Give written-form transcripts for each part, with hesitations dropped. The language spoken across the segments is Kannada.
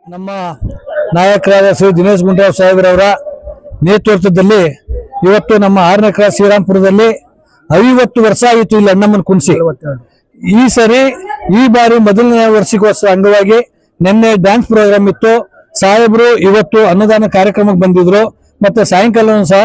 ನಮ್ಮ ನಾಯಕರಾದ ಶ್ರೀ ದಿನೇಶ್ ಗುಂಡೂರಾವ್ ಸಾಹೇಬ್ರವರ ನೇತೃತ್ವದಲ್ಲಿ ಇವತ್ತು ನಮ್ಮ 6ನೇ ಕ್ರಾಸ್ ಶ್ರೀರಾಮ್ಪುರದಲ್ಲಿ 50 ವರ್ಷ ಆಯಿತು ಇಲ್ಲಿ ಅಣ್ಣಮ್ಮನ ಕುಣಿಸಿ. ಈ ಬಾರಿ ಮೊದಲನೇ ವರ್ಷಕ್ಕೋಸ್ಕರ ಅಂಗವಾಗಿ ನಿನ್ನೆ ಡ್ಯಾನ್ಸ್ ಪ್ರೋಗ್ರಾಮ್ ಇತ್ತು. ಸಾಹೇಬ್ರು ಇವತ್ತು ಅನ್ನದಾನ ಕಾರ್ಯಕ್ರಮಕ್ಕೆ ಬಂದಿದ್ರು. ಮತ್ತೆ ಸಾಯಂಕಾಲ ಸಹ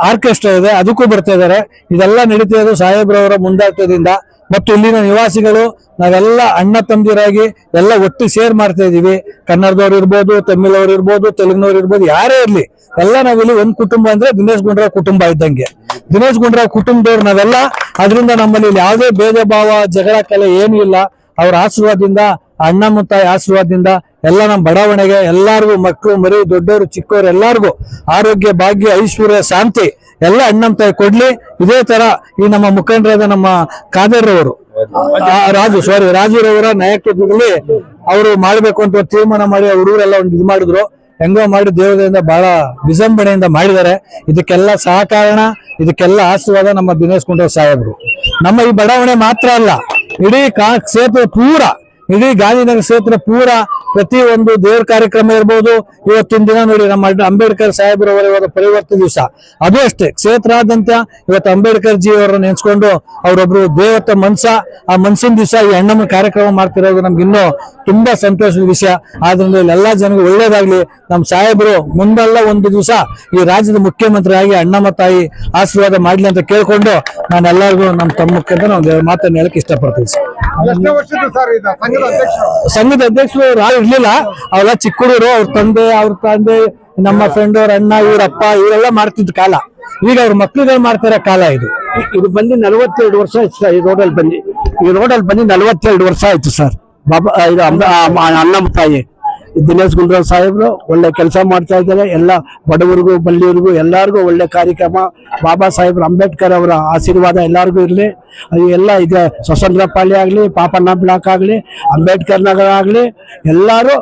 ಆರ್ಕೆಸ್ಟ್ರಾ ಇದೆ, ಅದಕ್ಕೂ ಬರ್ತಾ ಇದ್ದಾರೆ. ಇದೆಲ್ಲ ನಡೀತಾ ಇರೋದು ಸಾಹೇಬ್ರವರ ಮುಂದಾಟದಿಂದ. ಮತ್ತು ಇಲ್ಲಿನ ನಿವಾಸಿಗಳು ನಾವೆಲ್ಲ ಅಣ್ಣ ತಮ್ಮದಿರಾಗಿ ಎಲ್ಲ ಒಟ್ಟು ಶೇರ್ ಮಾಡ್ತಾ ಇದೀವಿ. ಕನ್ನಡದವ್ರು ಇರ್ಬೋದು, ತಮಿಳವ್ರು ಇರ್ಬೋದು, ತೆಲುಗಿನವ್ರು ಇರ್ಬೋದು, ಯಾರೇ ಇರ್ಲಿ ಎಲ್ಲ ನಾವಿಲ್ಲಿ ಒಂದ್ ಕುಟುಂಬ ಅಂದ್ರೆ ದಿನೇಶ್ ಗುಂಡೂರಾವ್ ಕುಟುಂಬ ಇದ್ದಂಗೆ. ದಿನೇಶ್ ಗುಂಡೂರಾವ್ ಕುಟುಂಬದವ್ರು ನಾವೆಲ್ಲ. ಅದರಿಂದ ನಮ್ಮಲ್ಲಿ ಯಾವುದೇ ಭೇದ ಭಾವ ಜಗಳ ಕಲೆ ಏನೂ ಇಲ್ಲ. ಅವ್ರ ಆಶೀರ್ವಾದದಿಂದ, ಅಣ್ಣಮ್ಮ ತಾಯಿ ಆಶೀರ್ವಾದದಿಂದ ಎಲ್ಲ ನಮ್ಮ ಬಡಾವಣೆಗೆ ಎಲ್ಲಾರ್ಗು, ಮಕ್ಕಳು ಮರಿ ದೊಡ್ಡವರು ಚಿಕ್ಕವರು ಎಲ್ಲಾರ್ಗು ಆರೋಗ್ಯ ಭಾಗ್ಯ ಐಶ್ವರ್ಯ ಶಾಂತಿ ಎಲ್ಲ ಅಣ್ಣಮ್ಮ ತಾಯಿ ಕೊಡ್ಲಿ. ಇದೇ ತರ ಈ ನಮ್ಮ ಮುಖಂಡರಾದ ನಮ್ಮ ಕಾದರ್ರವರು ರಾಜುರವರ ನಾಯಕತ್ವದಲ್ಲಿ ಅವರು ಮಾಡ್ಬೇಕು ಅಂತ ತೀರ್ಮಾನ ಮಾಡಿ ಹುಡುಗರೆಲ್ಲ ಒಂದು ಇದು ಮಾಡಿದ್ರು. ಹೆಂಗೋ ಮಾಡಿ ದೇವರಿಂದ ಬಹಳ ವಿಜೃಂಭಣೆಯಿಂದ ಮಾಡಿದ್ದಾರೆ. ಇದಕ್ಕೆಲ್ಲ ಸಹಕಾರಣ, ಇದಕ್ಕೆಲ್ಲ ಆಶೀರ್ವಾದ ನಮ್ಮ ದಿನೇಶ್ ಗುಂಡೂರಾವ್ ಸಾಹೇಬ್ರು. ನಮ್ಮ ಈ ಬಡಾವಣೆ ಮಾತ್ರ ಅಲ್ಲ, ಇಡೀ ಕ್ಷೇತ್ರ ಪೂರ, ಇಡೀ ಗಾಂಧಿನಗರ ಕ್ಷೇತ್ರ ಪೂರ ಪ್ರತಿ ಒಂದು ದೇವ್ರ ಕಾರ್ಯಕ್ರಮ ಇರ್ಬೋದು. ಇವತ್ತಿನ ದಿನ ನೋಡಿ ನಮ್ಮ ಅಂಬೇಡ್ಕರ್ ಸಾಹೇಬ್ರವರ ಇವತ್ತು ಪರಿವರ್ತನೆ ದಿವಸ, ಅದು ಅಷ್ಟೇ ಕ್ಷೇತ್ರಾದ್ಯಂತ ಇವತ್ತು ಅಂಬೇಡ್ಕರ್ ಜಿ ಅವರನ್ನು ನೆನ್ಸ್ಕೊಂಡು ಅವರೊಬ್ರು ದೇವತ ಮನ್ಸ, ಆ ಮನ್ಸಿನ ದಿವಸ ಈ ಅಣ್ಣಮ್ಮ ಕಾರ್ಯಕ್ರಮ ಮಾಡ್ತಿರೋದು ನಮ್ಗೆ ಇನ್ನೂ ತುಂಬಾ ಸಂತೋಷದ ವಿಷಯ. ಆದ್ರಿಂದ ಇಲ್ಲೆಲ್ಲಾ ಜನಗಳು ಒಳ್ಳೇದಾಗ್ಲಿ. ನಮ್ಮ ಸಾಹೇಬರು ಮುಂದೆಲ್ಲ ಒಂದು ದಿವಸ ಈ ರಾಜ್ಯದ ಮುಖ್ಯಮಂತ್ರಿ ಆಗಿ ಅಣ್ಣಮ್ಮ ತಾಯಿ ಆಶೀರ್ವಾದ ಮಾಡ್ಲಿ ಅಂತ ಕೇಳ್ಕೊಂಡು ನಾನು ಎಲ್ಲರಿಗೂ ನಮ್ಮ ತಮ್ಮ ಮುಖಂಡ ಒಂದು ಮಾತನ್ನು ಹೇಳಕ್ ಇಷ್ಟಪಡ್ತೀನಿ. ಸಂಘದ ಅಧ್ಯಕ್ಷರು ಇರ್ಲಿಲ್ಲ, ಅವೆಲ್ಲ ಚಿಕ್ಕ ಹುಡುಗರು, ಅವ್ರ ತಂದೆ ನಮ್ಮ ಫ್ರೆಂಡ್ ಅವ್ರ ಅಣ್ಣ, ಇವ್ರಪ್ಪ ಇವರೆಲ್ಲ ಮಾಡ್ತಿದ್ದ ಕಾಲ. ಈಗ ಅವ್ರ ಮಕ್ಳುಗಳು ಮಾಡ್ತಿರೋ ಕಾಲ ಇದು. ಇದು ಬಂದು 42 ವರ್ಷ ಆಯ್ತು ಸರ್. ಈ ರೋಡಲ್ಲಿ ಬಂದು 42 ವರ್ಷ ಆಯ್ತು ಸರ್. ಬಾಬಾ ಇದು ಅಣ್ಣಮ್ಮ ತಾಯಿ ದಿನೇಶ್ ಗುಂಡೂರಾವ್ ಸಾಹೇಬ್ರು ಒಳ್ಳೆ ಕೆಲಸ ಮಾಡ್ತಾ ಇದ್ದಾರೆ. ಎಲ್ಲ ಬಡವರಿಗೂ ಬಲ್ಲಿಯವ್ರಿಗೂ ಎಲ್ಲರಿಗೂ ಒಳ್ಳೆ ಕಾರ್ಯಕ್ರಮ. ಬಾಬಾ ಸಾಹೇಬ್ರು ಅಂಬೇಡ್ಕರ್ ಅವರ ಆಶೀರ್ವಾದ ಎಲ್ಲರಿಗೂ ಇರಲಿ. ಎಲ್ಲ ಇದೆ, ಸ್ವತಂತ್ರ ಪಾಳ್ಯ ಆಗಲಿ, ಪಾಪಣ್ಣ ಬ್ಲಾಕ್ ಆಗಲಿ, ಅಂಬೇಡ್ಕರ್ ನಗರ ಆಗಲಿ, ಎಲ್ಲರೂ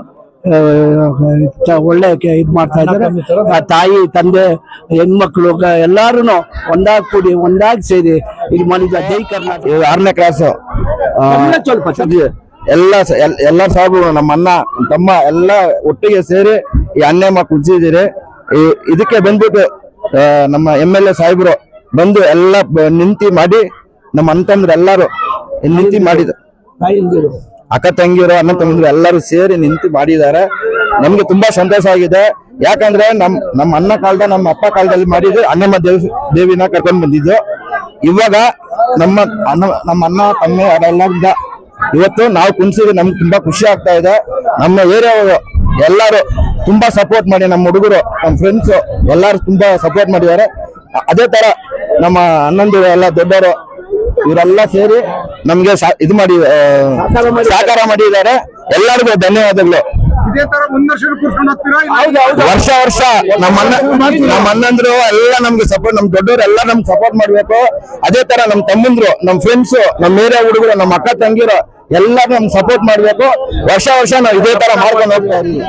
ಒಳ್ಳೆ ಇದು ಮಾಡ್ತಾ ಇದ್ದಾರೆ. ತಾಯಿ ತಂದೆ ಹೆಣ್ಮಕ್ಳು ಎಲ್ಲಾರು ಒಂದಾಗಿ ಕೂಡಿ ಒಂದಾಗಿ ಸೇರಿ ಇದು ಮಾಡಿದ. ಜೈ ಕರ್ನಾಟಕ. 6ನೇ ಕ್ಲಾಸ್ ಎಲ್ಲ ಸಾಹೇಬರು, ನಮ್ಮ ಅಣ್ಣ ತಮ್ಮ ಎಲ್ಲ ಒಟ್ಟಿಗೆ ಸೇರಿ ಈ ಅಣ್ಣಮ್ಮ ಕುಡಿಸಿದಿರಿ. ಇದಕ್ಕೆ ಬಂದ್ಬಿಟ್ಟು ನಮ್ಮ MLA ಸಾಹೇಬರು ಬಂದು ಎಲ್ಲ ನಿಂತಿ ಮಾಡಿ, ನಮ್ಮ ಅಣ್ಣ ತಮ್ಮರು ಎಲ್ಲಾರು ನಿಂತಿ ಮಾಡಿದ, ಅಕ್ಕ ತಂಗಿರು ಅಣ್ಣ ತಮ್ಮರು ಎಲ್ಲರೂ ಸೇರಿ ನಿಂತು ಮಾಡಿದ್ದಾರೆ. ನಮ್ಗೆ ತುಂಬಾ ಸಂತೋಷ ಆಗಿದೆ. ಯಾಕಂದ್ರೆ ನಮ್ಮ ಅಣ್ಣ ಕಾಲದ, ನಮ್ಮ ಅಪ್ಪ ಕಾಲದಲ್ಲಿ ಮಾಡಿದ್ದು ಅಣ್ಣಮ್ಮ ದೇವಿನ ಕರ್ಕೊಂಡ್ ಬಂದಿದ್ದು. ಇವಾಗ ನಮ್ಮ ಅಣ್ಣ ತಮ್ಮ ಅದೆಲ್ಲ ಇವತ್ತು ನಾವು ಕುಣಿಸಿದ್ರೆ ನಮ್ಗೆ ತುಂಬಾ ಖುಷಿ ಆಗ್ತಾ ಇದೆ. ನಮ್ಮ ಏರಿಯಾವರು ಎಲ್ಲಾರು ತುಂಬಾ ಸಪೋರ್ಟ್ ಮಾಡಿ, ನಮ್ಮ ಹುಡುಗರು, ನಮ್ಮ ಫ್ರೆಂಡ್ಸ್ ಎಲ್ಲಾರು ತುಂಬಾ ಸಪೋರ್ಟ್ ಮಾಡಿದ್ದಾರೆ. ಅದೇ ತರ ನಮ್ಮ ಅಣ್ಣಂದಿರು ಎಲ್ಲ ದೊಡ್ಡವರು ಇವರೆಲ್ಲ ಸೇರಿ ನಮ್ಗೆ ಇದು ಮಾಡಿ ಸಹಕಾರ ಮಾಡಿದ್ದಾರೆ. ಎಲ್ಲರಿಗೂ ಧನ್ಯವಾದಗಳು. ವರ್ಷ ನಮ್ಮ ಅಣ್ಣಂದ್ರು ಎಲ್ಲ ನಮ್ಗೆ ಸಪೋರ್ಟ್, ನಮ್ ದೊಡ್ಡವರು ಎಲ್ಲ ನಮ್ಗೆ ಸಪೋರ್ಟ್ ಮಾಡ್ಬೇಕು. ಅದೇ ತರ ನಮ್ ತಮ್ಮಂದ್ರು, ನಮ್ ಫ್ರೆಂಡ್ಸ್, ನಮ್ಮ ಏರಿಯಾ ಹುಡುಗರು, ನಮ್ಮ ಅಕ್ಕ ತಂಗಿರು ಎಲ್ಲರೂ ನಮ್ಗೆ ಸಪೋರ್ಟ್ ಮಾಡ್ಬೇಕು. ವರ್ಷ ನಾವು ಇದೇ ತರ ಮಾಡ್ಕೊಂಡು ಹೋಗ್ತಾ ಇದ್ದೀವಿ.